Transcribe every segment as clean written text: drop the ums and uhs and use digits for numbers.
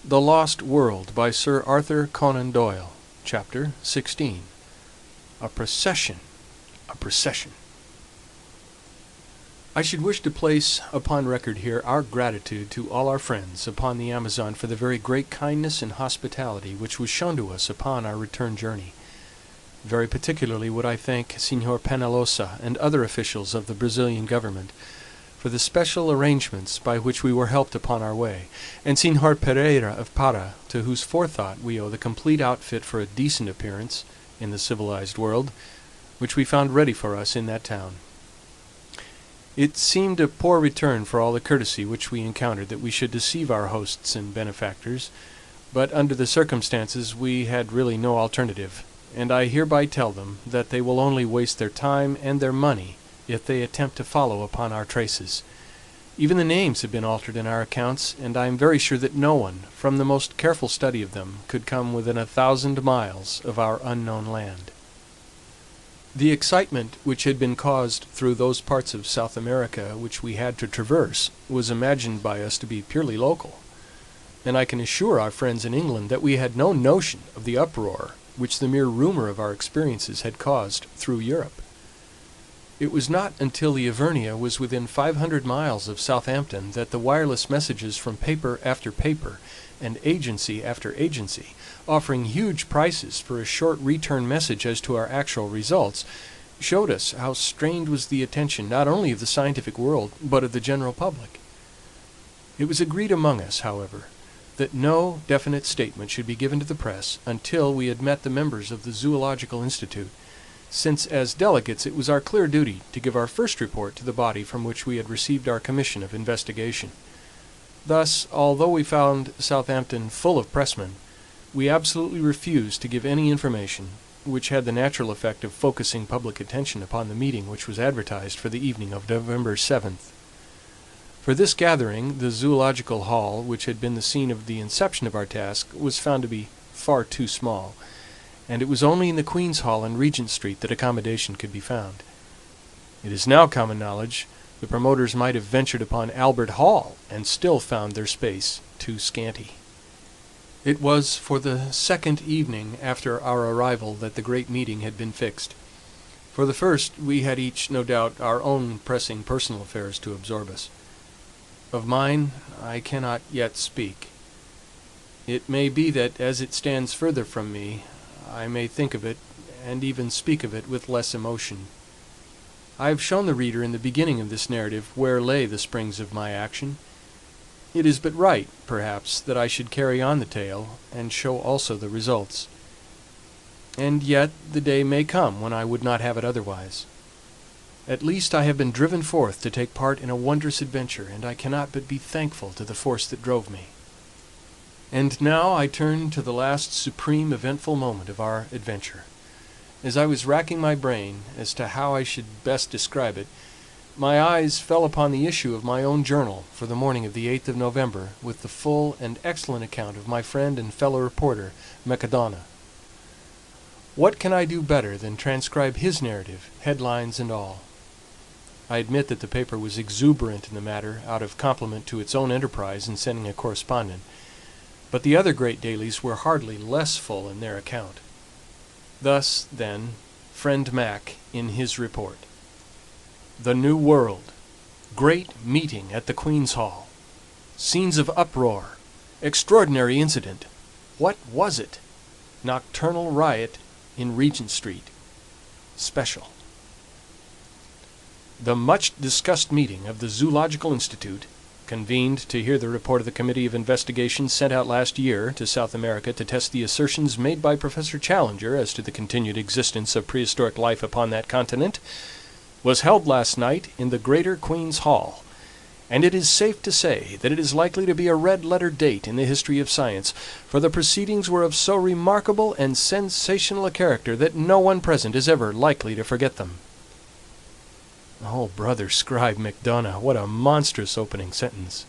The Lost World by Sir Arthur Conan Doyle. Chapter 16. A Procession. A Procession. I should wish to place upon record here our gratitude to all our friends upon the Amazon for the very great kindness and hospitality which was shown to us upon our return journey. Very particularly would I thank Senhor Penalosa and other officials of the Brazilian government for the special arrangements by which we were helped upon our way, and Senhor Pereira of Para, to whose forethought we owe the complete outfit for a decent appearance in the civilized world, which we found ready for us in that town. It seemed a poor return for all the courtesy which we encountered that we should deceive our hosts and benefactors, but under the circumstances we had really no alternative, and I hereby tell them that they will only waste their time and their money if they attempt to follow upon our traces. Even the names have been altered in our accounts, and I am very sure that no one, from the most careful study of them, could come within 1,000 miles of our unknown land. The excitement which had been caused through those parts of South America which we had to traverse was imagined by us to be purely local, and I can assure our friends in England that we had no notion of the uproar which the mere rumor of our experiences had caused through Europe. It was not until the Ivernia was within 500 miles of Southampton that the wireless messages from paper after paper and agency after agency, offering huge prices for a short return message as to our actual results, showed us how strained was the attention not only of the scientific world but of the general public. It was agreed among us, however, that no definite statement should be given to the press until we had met the members of the Zoological Institute, since as delegates it was our clear duty to give our first report to the body from which we had received our commission of investigation. Thus, although we found Southampton full of pressmen, we absolutely refused to give any information, which had the natural effect of focusing public attention upon the meeting which was advertised for the evening of November 7th. For this gathering, the Zoological Hall, which had been the scene of the inception of our task, was found to be far too small, and it was only in the Queen's Hall in Regent Street that accommodation could be found. It is now common knowledge the promoters might have ventured upon Albert Hall and still found their space too scanty. It was for the second evening after our arrival that the great meeting had been fixed. For the first, we had each, no doubt, our own pressing personal affairs to absorb us. Of mine I cannot yet speak. It may be that as it stands further from me, I may think of it, and even speak of it, with less emotion. I have shown the reader in the beginning of this narrative where lay the springs of my action. It is but right, perhaps, that I should carry on the tale, and show also the results. And yet the day may come when I would not have it otherwise. At least I have been driven forth to take part in a wondrous adventure, and I cannot but be thankful to the force that drove me. And now I turn to the last supreme eventful moment of our adventure. As I was racking my brain as to how I should best describe it, my eyes fell upon the issue of my own journal for the morning of the 8th of November, with the full and excellent account of my friend and fellow reporter, Macdona. What can I do better than transcribe his narrative, headlines and all? I admit that the paper was exuberant in the matter, out of compliment to its own enterprise in sending a correspondent, but the other great dailies were hardly less full in their account. Thus, then, friend Mac in his report: The New World. Great meeting at the Queen's Hall. Scenes of uproar. Extraordinary incident. What was it? Nocturnal riot in Regent Street. Special. The much-discussed meeting of the Zoological Institute, convened to hear the report of the Committee of Investigation sent out last year to South America to test the assertions made by Professor Challenger as to the continued existence of prehistoric life upon that continent, was held last night in the Greater Queen's Hall, and it is safe to say that it is likely to be a red-letter date in the history of science, for the proceedings were of so remarkable and sensational a character that no one present is ever likely to forget them. Oh, brother scribe Macdona, what a monstrous opening sentence!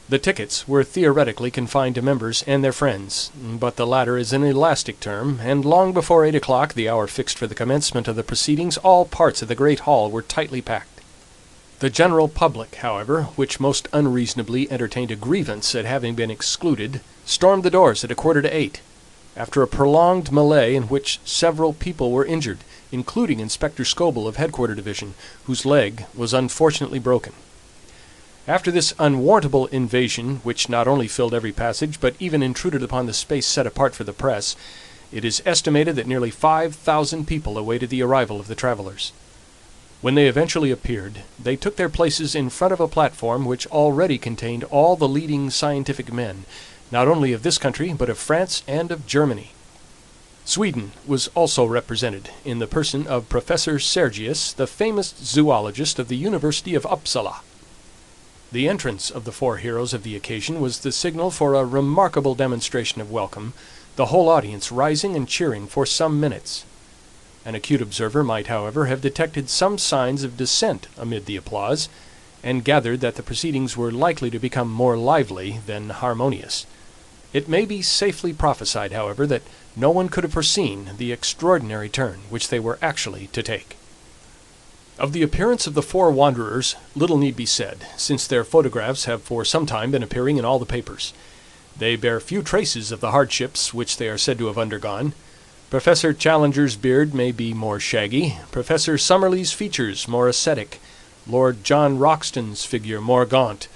The tickets were theoretically confined to members and their friends, but the latter is an elastic term, and long before 8 o'clock, the hour fixed for the commencement of the proceedings, all parts of the great hall were tightly packed. The general public, however, which most unreasonably entertained a grievance at having been excluded, stormed the doors at 7:45, after a prolonged melee in which several people were injured, including Inspector Scoble of Headquarter Division, whose leg was unfortunately broken. After this unwarrantable invasion, which not only filled every passage, but even intruded upon the space set apart for the press, it is estimated that nearly 5,000 people awaited the arrival of the travelers. When they eventually appeared, they took their places in front of a platform which already contained all the leading scientific men, not only of this country, but of France and of Germany. Sweden was also represented, in the person of Professor Sergius, the famous zoologist of the University of Uppsala. The entrance of the four heroes of the occasion was the signal for a remarkable demonstration of welcome, the whole audience rising and cheering for some minutes. An acute observer might, however, have detected some signs of dissent amid the applause, and gathered that the proceedings were likely to become more lively than harmonious. It may be safely prophesied, however, that no one could have foreseen the extraordinary turn which they were actually to take. Of the appearance of the four wanderers little need be said, since their photographs have for some time been appearing in all the papers. They bear few traces of the hardships which they are said to have undergone. Professor Challenger's beard may be more shaggy, Professor Summerlee's features more ascetic, Lord John Roxton's figure more gaunt,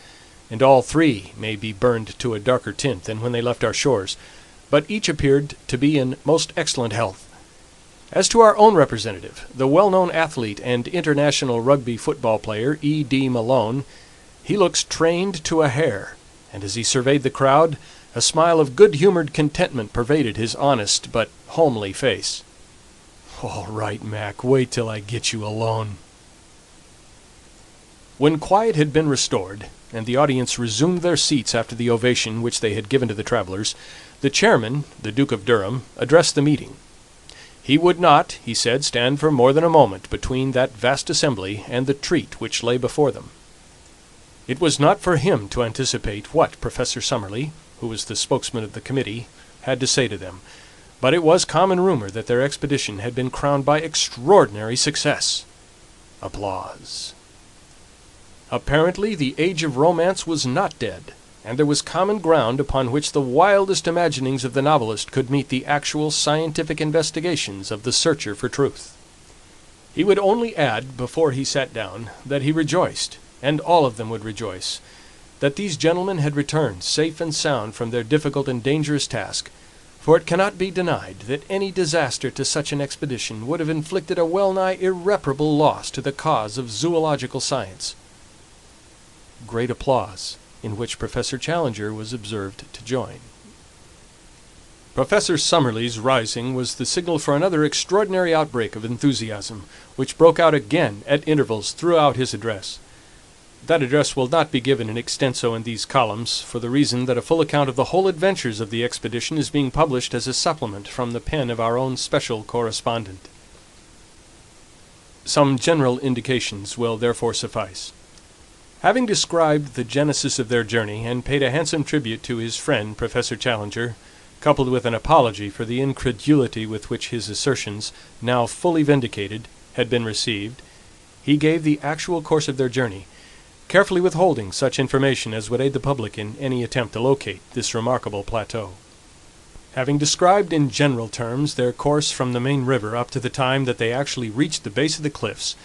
and all three may be burned to a darker tint than when they left our shores, but each appeared to be in most excellent health. As to our own representative, the well-known athlete and international rugby football player E.D. Malone, he looks trained to a hair, and as he surveyed the crowd, a smile of good-humored contentment pervaded his honest but homely face. "All right, Mac, wait till I get you alone." When quiet had been restored, and the audience resumed their seats after the ovation which they had given to the travelers, the chairman, the Duke of Durham, addressed the meeting. He would not, he said, stand for more than a moment between that vast assembly and the treat which lay before them. It was not for him to anticipate what Professor Summerlee, who was the spokesman of the committee, had to say to them, but it was common rumor that their expedition had been crowned by extraordinary success. Applause. Apparently the age of romance was not dead, and there was common ground upon which the wildest imaginings of the novelist could meet the actual scientific investigations of the searcher for truth. He would only add, before he sat down, that he rejoiced, and all of them would rejoice, that these gentlemen had returned safe and sound from their difficult and dangerous task, for it cannot be denied that any disaster to such an expedition would have inflicted a well-nigh irreparable loss to the cause of zoological science. Great applause, in which Professor Challenger was observed to join. Professor Summerlee's rising was the signal for another extraordinary outbreak of enthusiasm, which broke out again at intervals throughout his address. That address will not be given in extenso in these columns, for the reason that a full account of the whole adventures of the expedition is being published as a supplement from the pen of our own special correspondent. Some general indications will therefore suffice. Having described the genesis of their journey, and paid a handsome tribute to his friend Professor Challenger, coupled with an apology for the incredulity with which his assertions, now fully vindicated, had been received, he gave the actual course of their journey, carefully withholding such information as would aid the public in any attempt to locate this remarkable plateau. Having described in general terms their course from the main river up to the time that they actually reached the base of the cliffs,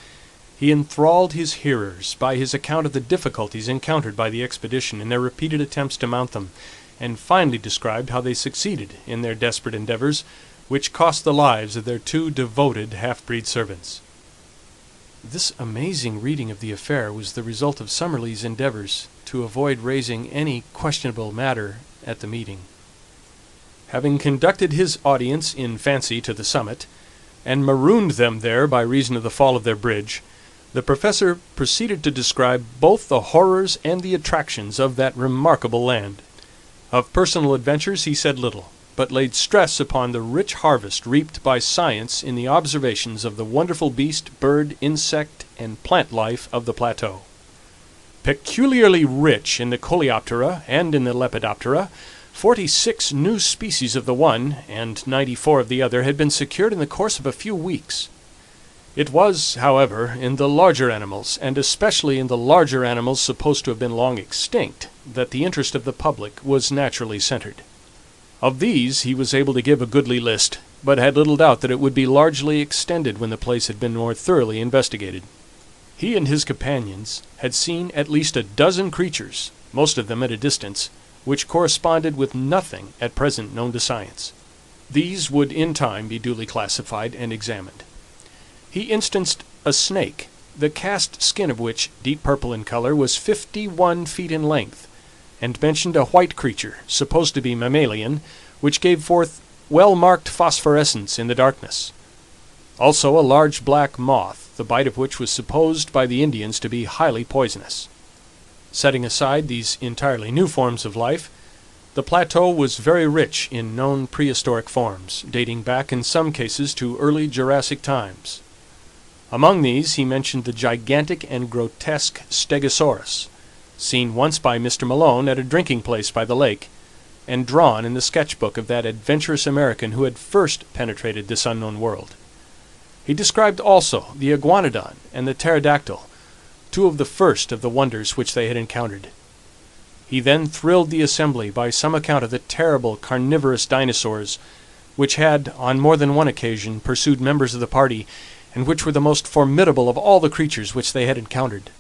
he enthralled his hearers by his account of the difficulties encountered by the expedition in their repeated attempts to mount them, and finally described how they succeeded in their desperate endeavors, which cost the lives of their two devoted half-breed servants. This amazing reading of the affair was the result of Summerlee's endeavors to avoid raising any questionable matter at the meeting. Having conducted his audience in fancy to the summit, and marooned them there by reason of the fall of their bridge, the professor proceeded to describe both the horrors and the attractions of that remarkable land. Of personal adventures he said little, but laid stress upon the rich harvest reaped by science in the observations of the wonderful beast, bird, insect, and plant life of the plateau. Peculiarly rich in the Coleoptera and in the Lepidoptera, 46 new species of the one and 94 of the other had been secured in the course of a few weeks. It was, however, in the larger animals, and especially in the larger animals supposed to have been long extinct, that the interest of the public was naturally centered. Of these he was able to give a goodly list, but had little doubt that it would be largely extended when the place had been more thoroughly investigated. He and his companions had seen at least a dozen creatures, most of them at a distance, which corresponded with nothing at present known to science. These would in time be duly classified and examined. He instanced a snake, the cast skin of which, deep purple in color, was 51 feet in length, and mentioned a white creature, supposed to be mammalian, which gave forth well-marked phosphorescence in the darkness. Also a large black moth, the bite of which was supposed by the Indians to be highly poisonous. Setting aside these entirely new forms of life, the plateau was very rich in known prehistoric forms, dating back in some cases to early Jurassic times. Among these he mentioned the gigantic and grotesque Stegosaurus, seen once by Mr. Malone at a drinking place by the lake, and drawn in the sketchbook of that adventurous American who had first penetrated this unknown world. He described also the iguanodon and the pterodactyl, two of the first of the wonders which they had encountered. He then thrilled the assembly by some account of the terrible carnivorous dinosaurs, which had, on more than one occasion, pursued members of the party, and which were the most formidable of all the creatures which they had encountered.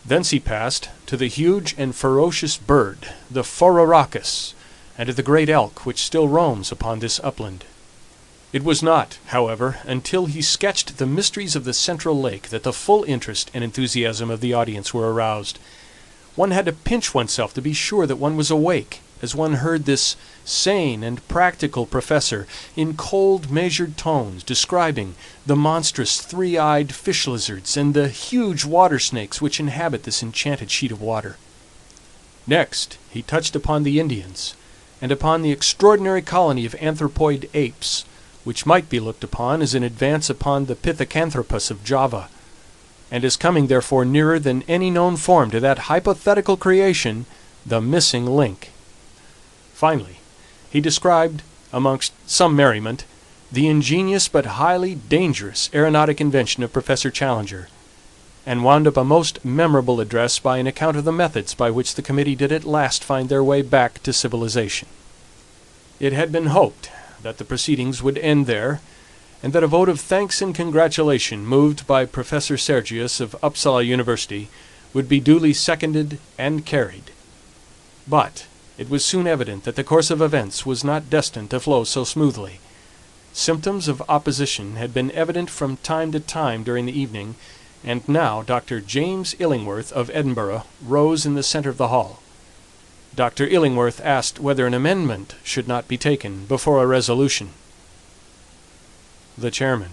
Thence he passed to the huge and ferocious bird, the phororhacus, and to the great elk which still roams upon this upland. It was not, however, until he sketched the mysteries of the central lake that the full interest and enthusiasm of the audience were aroused. One had to pinch oneself to be sure that one was awake, as one heard this sane and practical professor, in cold, measured tones, describing the monstrous three-eyed fish lizards and the huge water snakes which inhabit this enchanted sheet of water. Next, he touched upon the Indians, and upon the extraordinary colony of anthropoid apes, which might be looked upon as an advance upon the Pithecanthropus of Java, and as coming therefore nearer than any known form to that hypothetical creation, the missing link. Finally, he described, amongst some merriment, the ingenious but highly dangerous aeronautic invention of Professor Challenger, and wound up a most memorable address by an account of the methods by which the committee did at last find their way back to civilization. It had been hoped that the proceedings would end there, and that a vote of thanks and congratulation, moved by Professor Sergius of Uppsala University, would be duly seconded and carried. But it was soon evident that the course of events was not destined to flow so smoothly. Symptoms of opposition had been evident from time to time during the evening, and now Dr. James Illingworth of Edinburgh rose in the centre of the hall. Dr. Illingworth asked whether an amendment should not be taken before a resolution. The chairman: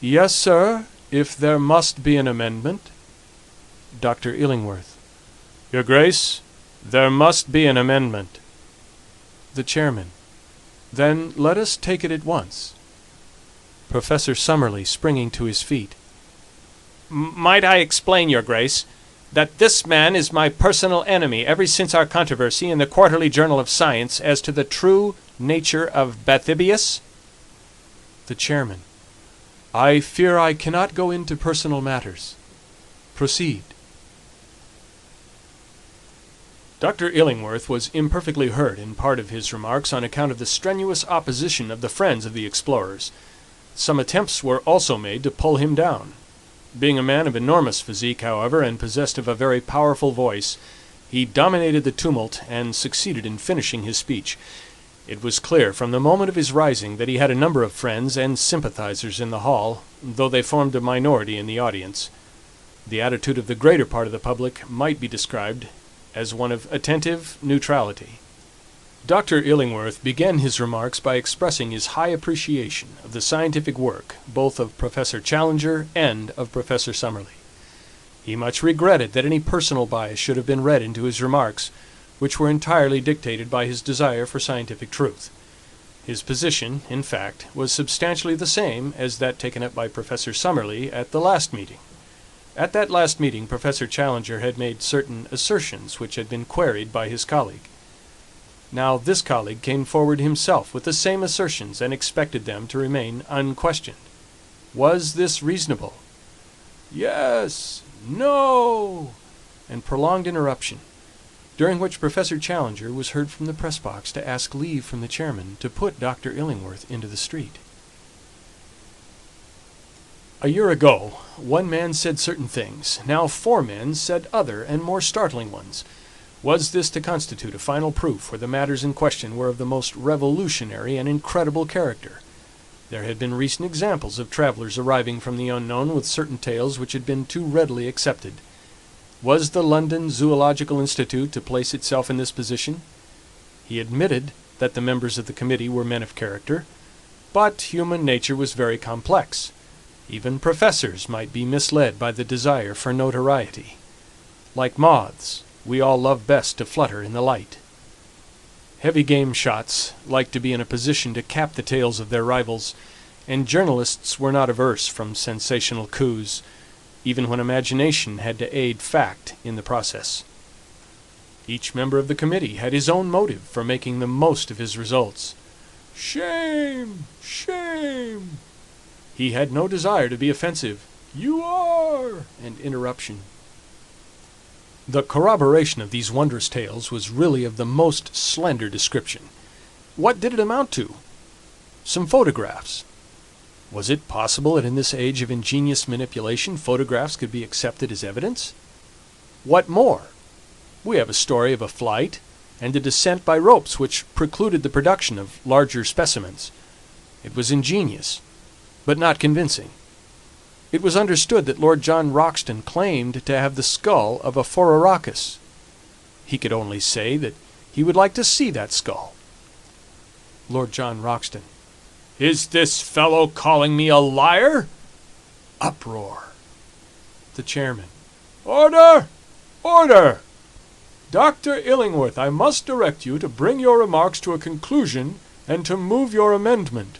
"Yes, sir, if there must be an amendment." Dr. Illingworth: "Your Grace, there must be an amendment." The chairman: "Then let us take it at once." Professor Summerlee, springing to his feet: "Might I explain, Your Grace, that this man is my personal enemy ever since our controversy in the Quarterly Journal of Science as to the true nature of Bathybius?" The chairman: "I fear I cannot go into personal matters. Proceed." Dr. Illingworth was imperfectly heard in part of his remarks on account of the strenuous opposition of the friends of the explorers. Some attempts were also made to pull him down. Being a man of enormous physique, however, and possessed of a very powerful voice, he dominated the tumult and succeeded in finishing his speech. It was clear from the moment of his rising that he had a number of friends and sympathizers in the hall, though they formed a minority in the audience. The attitude of the greater part of the public might be described as one of attentive neutrality. Dr. Illingworth began his remarks by expressing his high appreciation of the scientific work both of Professor Challenger and of Professor Summerlee. He much regretted that any personal bias should have been read into his remarks, which were entirely dictated by his desire for scientific truth. His position, in fact, was substantially the same as that taken up by Professor Summerlee at the last meeting. At that last meeting, Professor Challenger had made certain assertions which had been queried by his colleague. Now this colleague came forward himself with the same assertions and expected them to remain unquestioned. Was this reasonable? Yes, no, and prolonged interruption, during which Professor Challenger was heard from the press box to ask leave from the chairman to put Dr. Illingworth into the street. A year ago, one man said certain things. Now 4 men said other and more startling ones. Was this to constitute a final proof where the matters in question were of the most revolutionary and incredible character? There had been recent examples of travelers arriving from the unknown with certain tales which had been too readily accepted. Was the London Zoological Institute to place itself in this position? He admitted that the members of the committee were men of character, but human nature was very complex. Even professors might be misled by the desire for notoriety. Like moths, we all love best to flutter in the light. Heavy game shots like to be in a position to cap the tales of their rivals, and journalists were not averse from sensational coups, even when imagination had to aid fact in the process. Each member of the committee had his own motive for making the most of his results. Shame! Shame! He had no desire to be offensive. You are! And interruption. The corroboration of these wondrous tales was really of the most slender description. What did it amount to? Some photographs. Was it possible that in this age of ingenious manipulation, photographs could be accepted as evidence? What more? We have a story of a flight and a descent by ropes which precluded the production of larger specimens. It was ingenious, but not convincing. It was understood that Lord John Roxton claimed to have the skull of a Phororachus. He could only say that he would like to see that skull. Lord John Roxton. Is this fellow calling me a liar? Uproar. The chairman. Order! Order! Dr. Illingworth, I must direct you to bring your remarks to a conclusion and to move your amendment.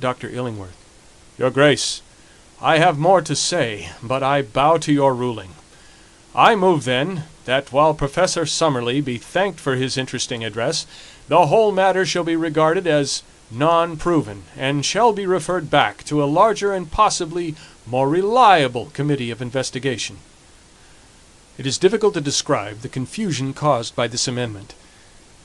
Dr. Illingworth. Your Grace, I have more to say, but I bow to your ruling. I move, then, that while Professor Summerlee be thanked for his interesting address, the whole matter shall be regarded as non-proven, and shall be referred back to a larger and possibly more reliable committee of investigation. It is difficult to describe the confusion caused by this amendment.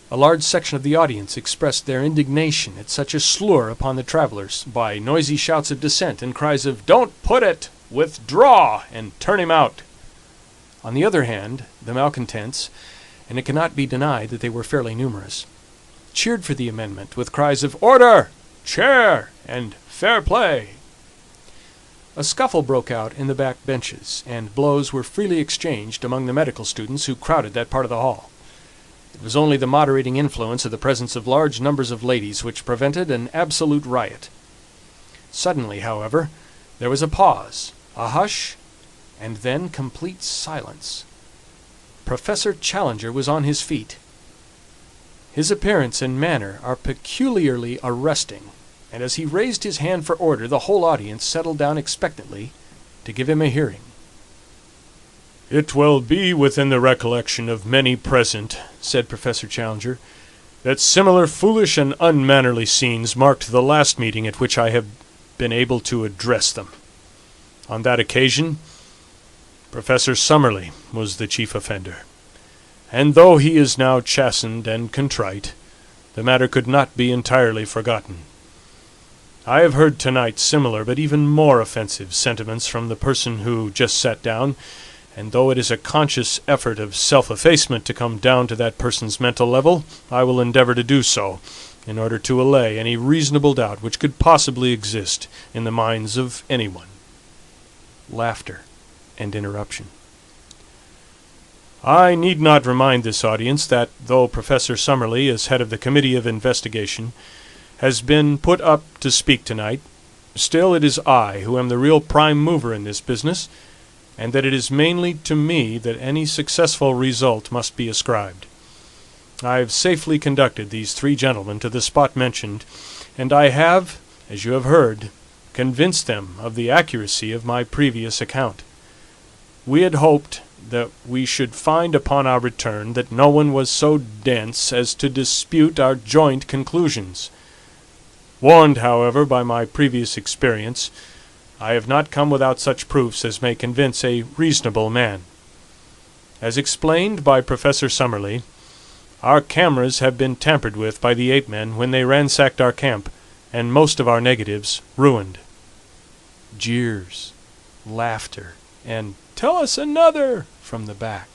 A large section of the audience expressed their indignation at such a slur upon the travelers by noisy shouts of dissent and cries of "Don't put it! Withdraw! And turn him out!" On the other hand, the malcontents, and it cannot be denied that they were fairly numerous, cheered for the amendment with cries of "Order! Chair! And fair play!" A scuffle broke out in the back benches, and blows were freely exchanged among the medical students who crowded that part of the hall. It was only the moderating influence of the presence of large numbers of ladies which prevented an absolute riot. Suddenly, however, there was a pause, a hush, and then complete silence. Professor Challenger was on his feet. His appearance and manner are peculiarly arresting, and as he raised his hand for order, the whole audience settled down expectantly to give him a hearing. It will be within the recollection of many present, said Professor Challenger, that similar foolish and unmannerly scenes marked the last meeting at which I have been able to address them. On that occasion, Professor Summerlee was the chief offender, and though he is now chastened and contrite, the matter could not be entirely forgotten. I have heard tonight similar but even more offensive sentiments from the person who just sat down, and though it is a conscious effort of self-effacement to come down to that person's mental level, I will endeavor to do so, in order to allay any reasonable doubt which could possibly exist in the minds of anyone. Laughter and interruption. I need not remind this audience that, though Professor Summerlee, as head of the Committee of Investigation, has been put up to speak tonight, still it is I who am the real prime mover in this business, and that it is mainly to me that any successful result must be ascribed. I have safely conducted these 3 gentlemen to the spot mentioned, and I have, as you have heard, convinced them of the accuracy of my previous account. We had hoped that we should find upon our return that no one was so dense as to dispute our joint conclusions. Warned, however, by my previous experience, I have not come without such proofs as may convince a reasonable man. As explained by Professor Summerlee, our cameras have been tampered with by the ape-men when they ransacked our camp, and most of our negatives ruined." Jeers, laughter, and "Tell us another!" from the back.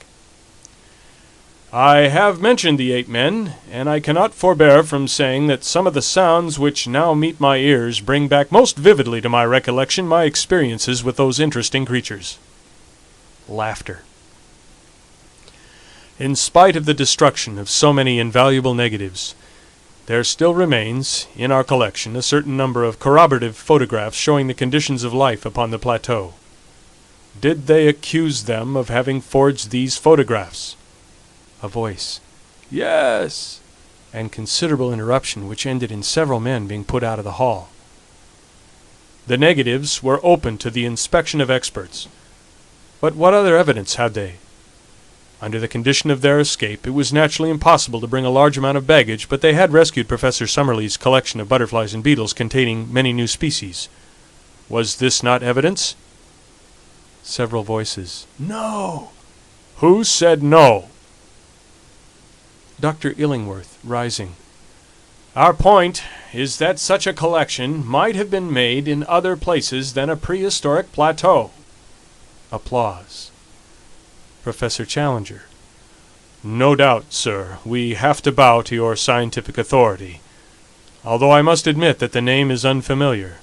"I have mentioned the ape-men, and I cannot forbear from saying that some of the sounds which now meet my ears bring back most vividly to my recollection my experiences with those interesting creatures." Laughter. In spite of the destruction of so many invaluable negatives, there still remains, in our collection, a certain number of corroborative photographs showing the conditions of life upon the plateau. Did they accuse them of having forged these photographs? A voice. "Yes," and considerable interruption, which ended in several men being put out of the hall. The negatives were open to the inspection of experts. But what other evidence had they? Under the condition of their escape, it was naturally impossible to bring a large amount of baggage, but they had rescued Professor Summerlee's collection of butterflies and beetles containing many new species. Was this not evidence? Several voices. "No!" "Who said no?" Dr. Illingworth, rising. "Our point is that such a collection might have been made in other places than a prehistoric plateau." Applause. Professor Challenger. "No doubt, sir, we have to bow to your scientific authority, although I must admit that the name is unfamiliar.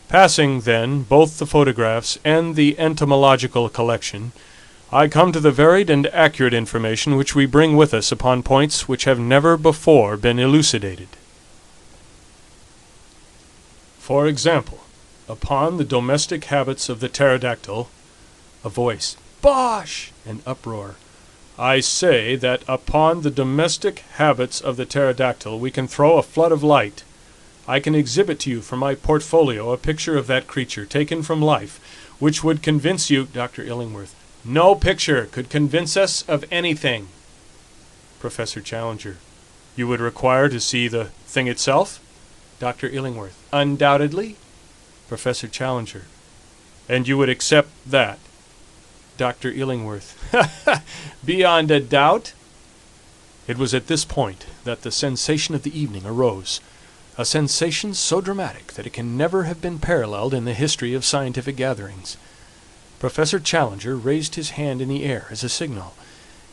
Passing, then, both the photographs and the entomological collection, I come to the varied and accurate information which we bring with us upon points which have never before been elucidated. For example, upon the domestic habits of the pterodactyl." A voice. "Bosh!" An uproar. "I say that upon the domestic habits of the pterodactyl we can throw a flood of light. I can exhibit to you from my portfolio a picture of that creature taken from life, which would convince you—" Dr. Illingworth. "No picture could convince us of anything." Professor Challenger. "You would require to see the thing itself?" Dr. Illingworth. "Undoubtedly." Professor Challenger. "And you would accept that?" Dr. Illingworth. "Beyond a doubt." It was at this point that the sensation of the evening arose, a sensation so dramatic that it can never have been paralleled in the history of scientific gatherings. Professor Challenger raised his hand in the air as a signal,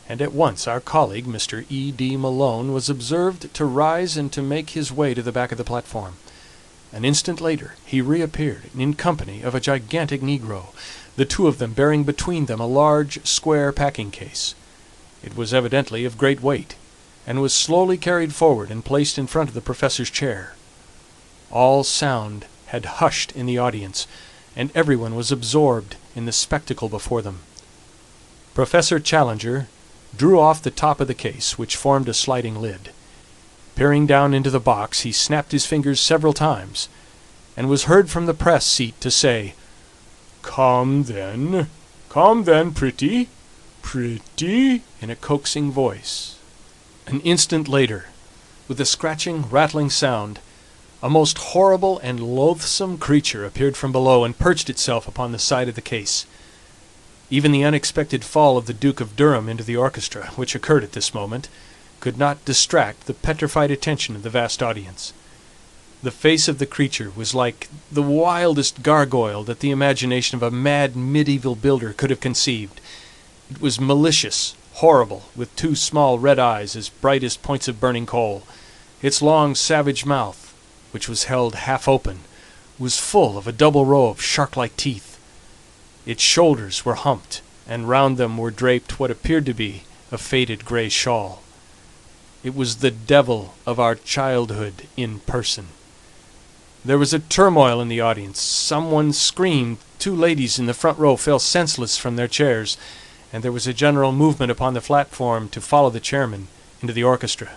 and at once our colleague, Mr. E.D. Malone, was observed to rise and to make his way to the back of the platform. An instant later he reappeared in company of a gigantic negro, the two of them bearing between them a large square packing case. It was evidently of great weight, and was slowly carried forward and placed in front of the professor's chair. All sound had hushed in the audience, and everyone was absorbed in the spectacle before them. Professor Challenger drew off the top of the case, which formed a sliding lid. Peering down into the box, he snapped his fingers several times, and was heard from the press seat to say, come then, pretty, pretty," in a coaxing voice. An instant later, with a scratching, rattling sound, a most horrible and loathsome creature appeared from below and perched itself upon the side of the case. Even the unexpected fall of the Duke of Durham into the orchestra, which occurred at this moment, could not distract the petrified attention of the vast audience. The face of the creature was like the wildest gargoyle that the imagination of a mad medieval builder could have conceived. It was malicious, horrible, with two small red eyes as bright as points of burning coal. Its long, savage mouth, which was held half open, was full of a double row of shark-like teeth. Its shoulders were humped, and round them were draped what appeared to be a faded grey shawl. It was the devil of our childhood in person. There was a turmoil in the audience. Someone screamed. Two ladies in the front row fell senseless from their chairs, and there was a general movement upon the platform to follow the chairman into the orchestra.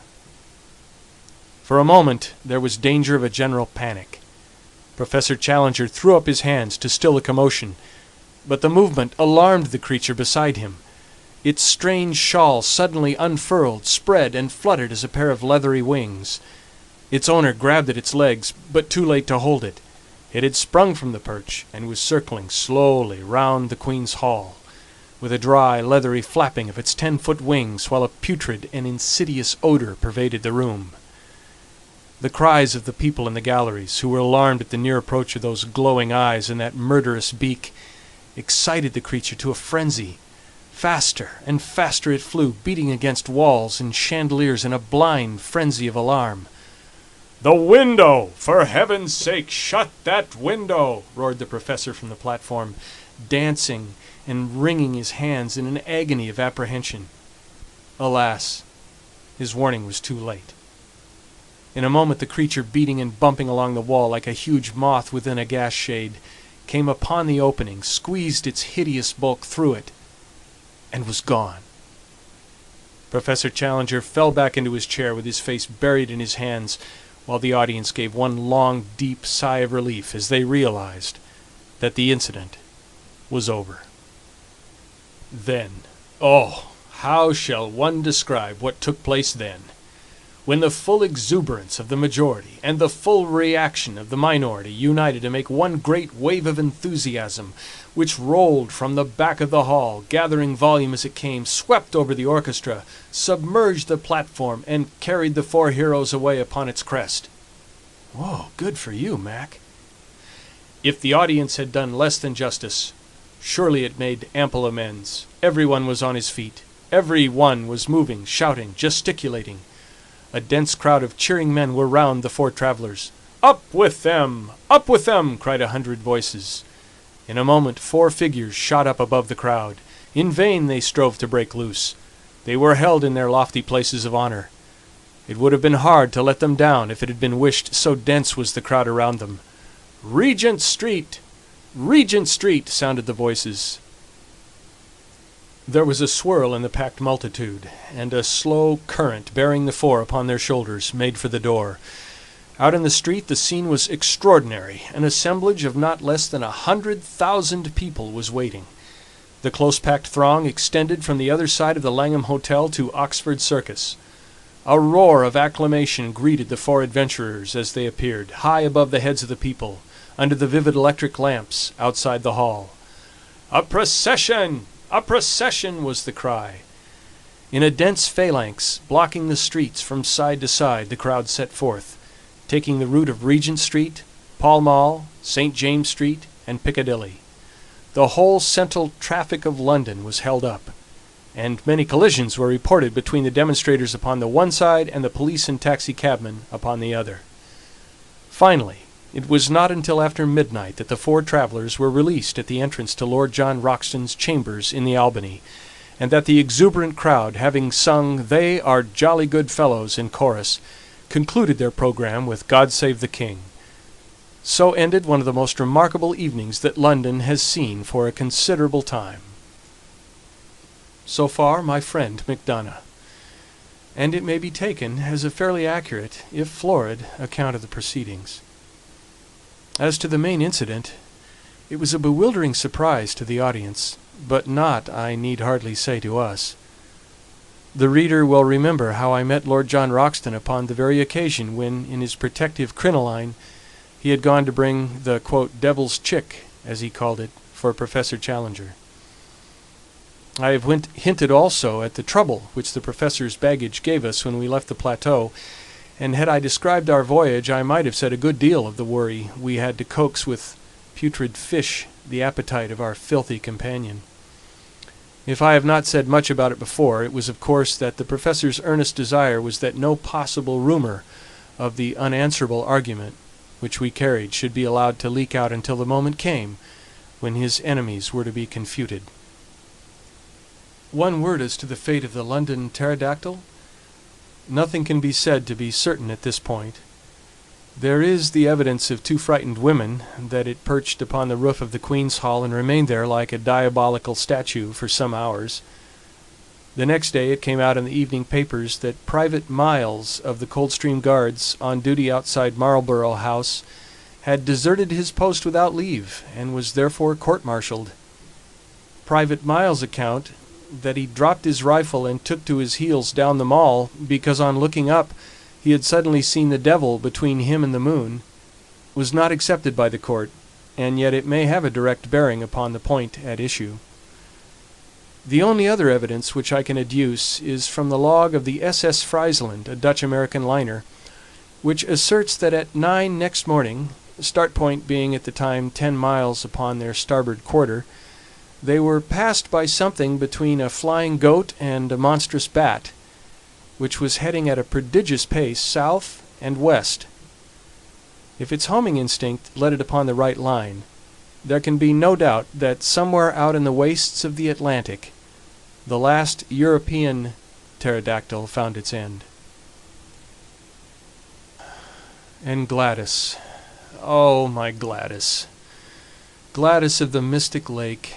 For a moment there was danger of a general panic. Professor Challenger threw up his hands to still the commotion, but the movement alarmed the creature beside him. Its strange shawl suddenly unfurled, spread, and fluttered as a pair of leathery wings. Its owner grabbed at its legs, but too late to hold it. It had sprung from the perch, and was circling slowly round the Queen's Hall, with a dry, leathery flapping of its 10-foot wings, while a putrid and insidious odour pervaded the room. The cries of the people in the galleries, who were alarmed at the near approach of those glowing eyes and that murderous beak, excited the creature to a frenzy. Faster and faster it flew, beating against walls and chandeliers in a blind frenzy of alarm. "The window! For heaven's sake, shut that window!" roared the professor from the platform, dancing and wringing his hands in an agony of apprehension. Alas, his warning was too late. In a moment the creature, beating and bumping along the wall like a huge moth within a gas shade, came upon the opening, squeezed its hideous bulk through it, and was gone. Professor Challenger fell back into his chair with his face buried in his hands, while the audience gave one long, deep sigh of relief as they realized that the incident was over. Then, oh, how shall one describe what took place then, when the full exuberance of the majority and the full reaction of the minority united to make one great wave of enthusiasm, which rolled from the back of the hall, gathering volume as it came, swept over the orchestra, submerged the platform, and carried the four heroes away upon its crest. Whoa, good for you, Mac. If the audience had done less than justice, surely it made ample amends. Everyone was on his feet. Every one was moving, shouting, gesticulating. A dense crowd of cheering men were round the four travelers. "Up with them! Up with them!" cried 100 voices. In a moment 4 figures shot up above the crowd. In vain they strove to break loose. They were held in their lofty places of honor. It would have been hard to let them down if it had been wished, so dense was the crowd around them. "Regent Street! Regent Street!" sounded the voices. There was a swirl in the packed multitude, and a slow current, bearing the four upon their shoulders, made for the door. Out in the street the scene was extraordinary. An assemblage of not less than 100,000 people was waiting. The close-packed throng extended from the other side of the Langham Hotel to Oxford Circus. A roar of acclamation greeted the four adventurers as they appeared, high above the heads of the people, under the vivid electric lamps outside the hall. "A procession! A procession!" was the cry. In a dense phalanx, blocking the streets from side to side, the crowd set forth, taking the route of Regent Street, Pall Mall, St. James Street, and Piccadilly. The whole central traffic of London was held up, and many collisions were reported between the demonstrators upon the one side and the police and taxi-cabmen upon the other. Finally, it was not until after midnight that the four travelers were released at the entrance to Lord John Roxton's chambers in the Albany, and that the exuberant crowd, having sung "They are jolly good fellows" in chorus, concluded their program with "God Save the King." So ended one of the most remarkable evenings that London has seen for a considerable time. So far my friend Macdonough, and it may be taken as a fairly accurate, if florid, account of the proceedings. As to the main incident, it was a bewildering surprise to the audience, but not, I need hardly say, to us. The reader will remember how I met Lord John Roxton upon the very occasion when, in his protective crinoline, he had gone to bring the "devil's chick," as he called it, for Professor Challenger. I have hinted also at the trouble which the professor's baggage gave us when we left the plateau, and had I described our voyage, I might have said a good deal of the worry we had to coax with putrid fish the appetite of our filthy companion. If I have not said much about it before, it was of course that the professor's earnest desire was that no possible rumour of the unanswerable argument which we carried should be allowed to leak out until the moment came when his enemies were to be confuted. One word as to the fate of the London pterodactyl. Nothing can be said to be certain at this point. There is the evidence of 2 frightened women, that it perched upon the roof of the Queen's Hall and remained there like a diabolical statue for some hours. The next day it came out in the evening papers that Private Miles of the Coldstream Guards, on duty outside Marlborough House, had deserted his post without leave, and was therefore court-martialed. Private Miles' account that he dropped his rifle and took to his heels down the Mall because on looking up he had suddenly seen the devil between him and the moon, was not accepted by the court, and yet it may have a direct bearing upon the point at issue. The only other evidence which I can adduce is from the log of the SS Friesland, a Dutch-American liner, which asserts that at 9 next morning, start point being at the time 10 miles upon their starboard quarter, they were passed by something between a flying goat and a monstrous bat, which was heading at a prodigious pace south and west. If its homing instinct led it upon the right line, there can be no doubt that somewhere out in the wastes of the Atlantic, the last European pterodactyl found its end. And Gladys, oh, my Gladys, Gladys of the Mystic Lake,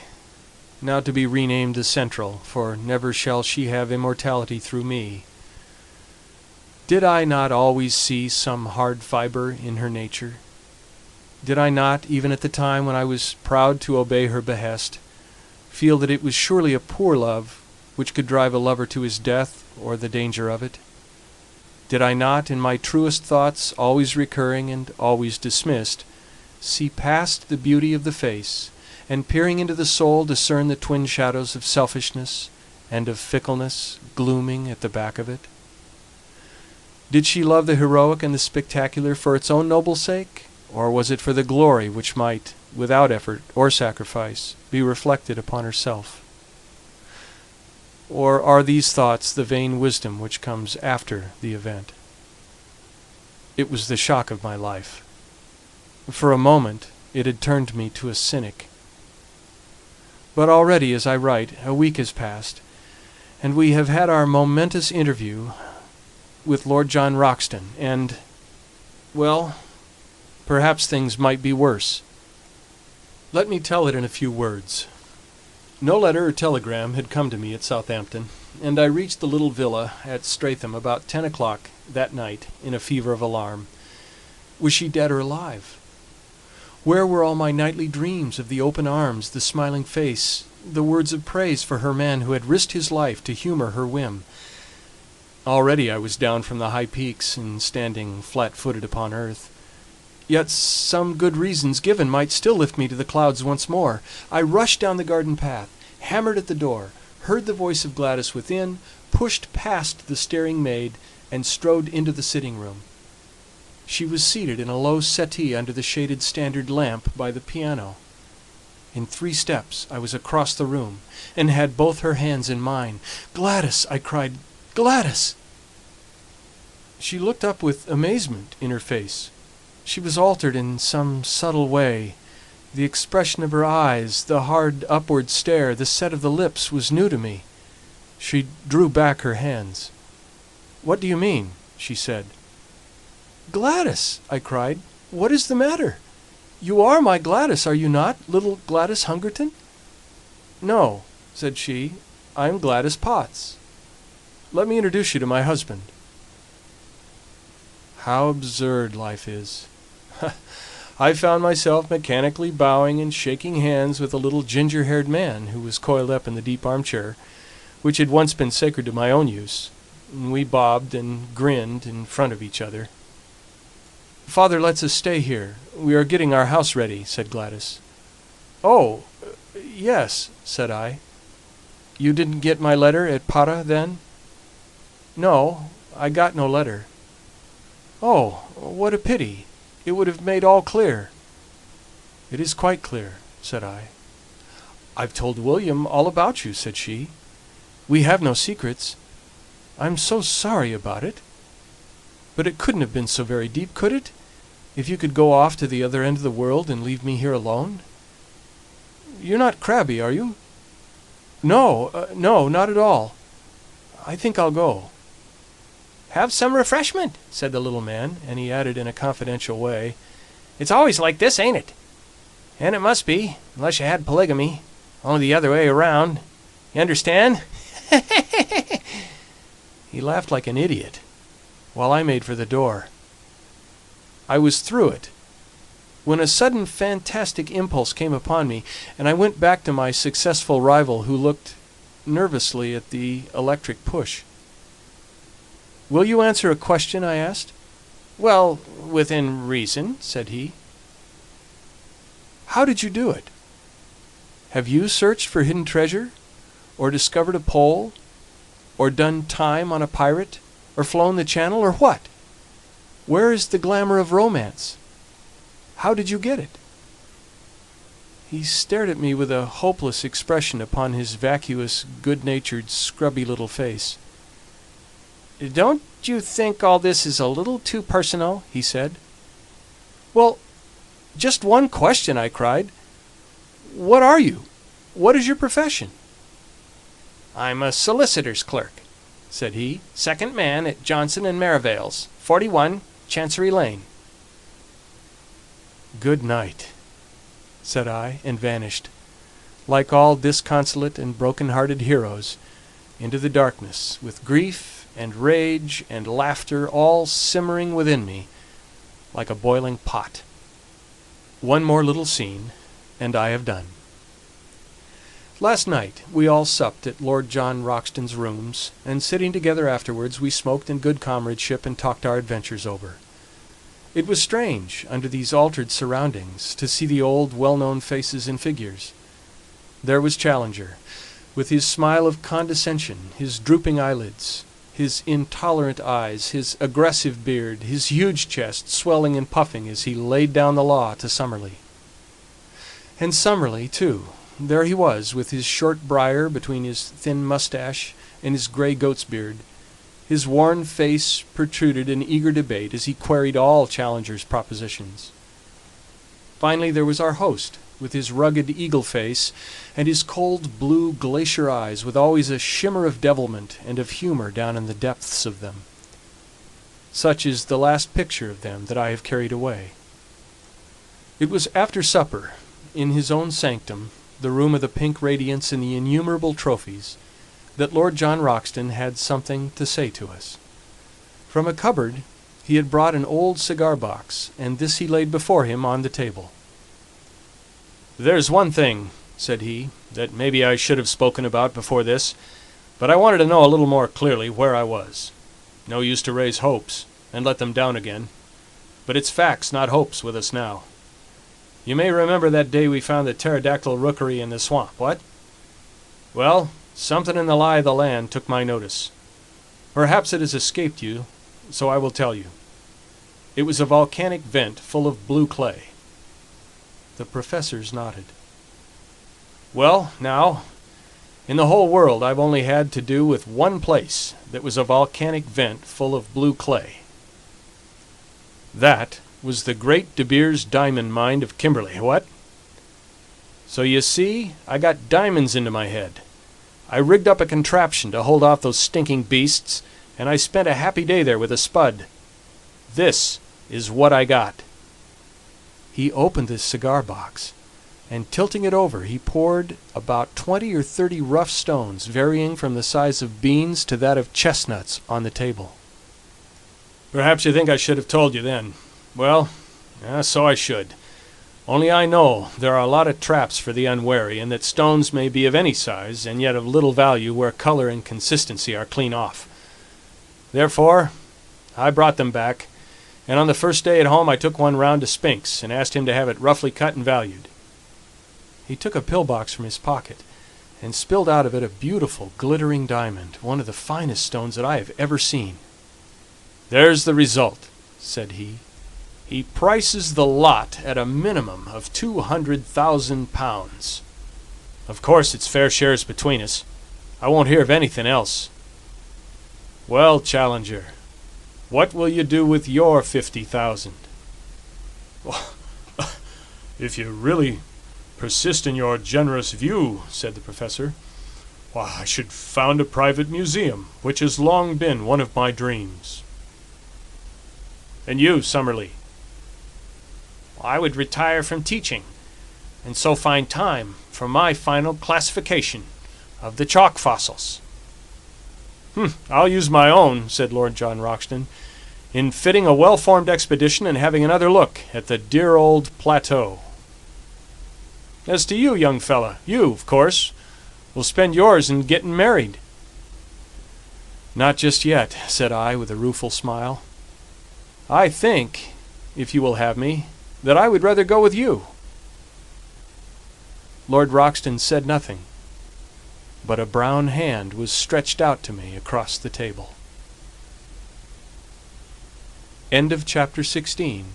now to be renamed the Central, for never shall she have immortality through me. Did I not always see some hard fibre in her nature? Did I not, even at the time when I was proud to obey her behest, feel that it was surely a poor love which could drive a lover to his death or the danger of it? Did I not, in my truest thoughts, always recurring and always dismissed, see past the beauty of the face, and peering into the soul discern the twin shadows of selfishness and of fickleness glooming at the back of it? Did she love the heroic and the spectacular for its own noble sake, or was it for the glory which might, without effort or sacrifice, be reflected upon herself? Or are these thoughts the vain wisdom which comes after the event? It was the shock of my life. For a moment it had turned me to a cynic. But already, as I write, a week has passed, and we have had our momentous interview with Lord John Roxton, and, well, perhaps things might be worse. Let me tell it in a few words. No letter or telegram had come to me at Southampton, and I reached the little villa at Streatham about 10 o'clock that night in a fever of alarm. Was she dead or alive? Where were all my nightly dreams of the open arms, the smiling face, the words of praise for her man who had risked his life to humour her whim? Already I was down from the high peaks and standing flat-footed upon earth. Yet some good reasons given might still lift me to the clouds once more. I rushed down the garden path, hammered at the door, heard the voice of Gladys within, pushed past the staring maid, and strode into the sitting-room. She was seated in a low settee under the shaded standard lamp by the piano. In 3 steps I was across the room, and had both her hands in mine. "Gladys!" I cried. "Gladys!" She looked up with amazement in her face. She was altered in some subtle way. The expression of her eyes, the hard upward stare, the set of the lips was new to me. She drew back her hands. "What do you mean?" she said. "Gladys!" I cried. "What is the matter? You are my Gladys, are you not, little Gladys Hungerton?" "No," said she, "I am Gladys Potts. Let me introduce you to my husband." How absurd life is! I found myself mechanically bowing and shaking hands with a little ginger-haired man who was coiled up in the deep armchair, which had once been sacred to my own use, and we bobbed and grinned in front of each other. "Father lets us stay here. We are getting our house ready," said Gladys. "Oh, yes," said I. "You didn't get my letter at Para, then?" "No, I got no letter." "Oh, what a pity! It would have made all clear." "It is quite clear," said I. "I've told William all about you," said she. "We have no secrets. I'm so sorry about it. But it couldn't have been so very deep, could it? If you could go off to the other end of the world and leave me here alone? You're not crabby, are you?" No, not at all. I think I'll go." "Have some refreshment," said the little man, and he added in a confidential way, "It's always like this, ain't it? And it must be, unless you had polygamy, only the other way around. You understand?" He laughed like an idiot, while I made for the door. I was through it, when a sudden fantastic impulse came upon me, and I went back to my successful rival, who looked nervously at the electric push. "Will you answer a question?" I asked. "Well, within reason," said he. How did you do it? Have you searched for hidden treasure, or discovered a pole, or done time on a pirate, or flown the Channel, or what? Where is the glamour of romance? How did you get it?" He stared at me with a hopeless expression upon his vacuous, good-natured, scrubby little face. "Don't you think all this is a little too personal?" he said. "Well, just one question," I cried. "What are you? What is your profession?" "I'm a solicitor's clerk," said he. "Second man at Johnson and Merivale's, 41 Chancery Lane." "Good night," said I, and vanished, like all disconsolate and broken-hearted heroes, into the darkness, with grief and rage and laughter all simmering within me like a boiling pot. One more little scene, and I have done. Last night we all supped at Lord John Roxton's rooms, and sitting together afterwards we smoked in good comradeship and talked our adventures over. It was strange, under these altered surroundings, to see the old well-known faces and figures. There was Challenger, with his smile of condescension, his drooping eyelids, his intolerant eyes, his aggressive beard, his huge chest swelling and puffing as he laid down the law to Summerlee. And Summerlee, too, there he was, with his short briar between his thin moustache and his grey goat's beard. His worn face protruded in eager debate as he queried all Challenger's propositions. Finally there was our host, with his rugged eagle face and his cold blue glacier eyes, with always a shimmer of devilment and of humour down in the depths of them. Such is the last picture of them that I have carried away. It was after supper, in his own sanctum, the room of the pink radiance and the innumerable trophies, that Lord John Roxton had something to say to us. From a cupboard he had brought an old cigar-box, and this he laid before him on the table. "There's one thing," said he, "that maybe I should have spoken about before this, but I wanted to know a little more clearly where I was. No use to raise hopes, and let them down again. But it's facts, not hopes, with us now. You may remember that day we found the pterodactyl rookery in the swamp, what? Well, something in the lie of the land took my notice. Perhaps it has escaped you, so I will tell you. It was a volcanic vent full of blue clay." The professors nodded. "Well, now, in the whole world I've only had to do with one place that was a volcanic vent full of blue clay. That was the great De Beers diamond mine of Kimberley, what? So you see, I got diamonds into my head. I rigged up a contraption to hold off those stinking beasts, and I spent a happy day there with a spud. This is what I got." He opened the cigar-box, and tilting it over, he poured about 20 or 30 rough stones, varying from the size of beans to that of chestnuts, on the table. "Perhaps you think I should have told you then. Well, so I should. Only I know there are a lot of traps for the unwary, and that stones may be of any size, and yet of little value where colour and consistency are clean off. Therefore, I brought them back, and on the first day at home I took one round to Spinks, and asked him to have it roughly cut and valued." He took a pill-box from his pocket, and spilled out of it a beautiful, glittering diamond, one of the finest stones that I have ever seen. "There's the result," said he. "He prices the lot at a minimum of £200,000. Of course it's fair shares between us. I won't hear of anything else. Well, Challenger, what will you do with your 50,000? "If you really persist in your generous view," said the professor, "why, I should found a private museum, which has long been one of my dreams." "And you, Summerlee?" "I would retire from teaching, and so find time for my final classification of the chalk fossils." "I'll use my own," said Lord John Roxton, "in fitting a well-formed expedition and having another look at the dear old plateau. As to you, young fella, you, of course, will spend yours in getting married." "Not just yet," said I, with a rueful smile. "I think, if you will have me, that I would rather go with you." Lord Roxton said nothing, but a brown hand was stretched out to me across the table. End of chapter 16.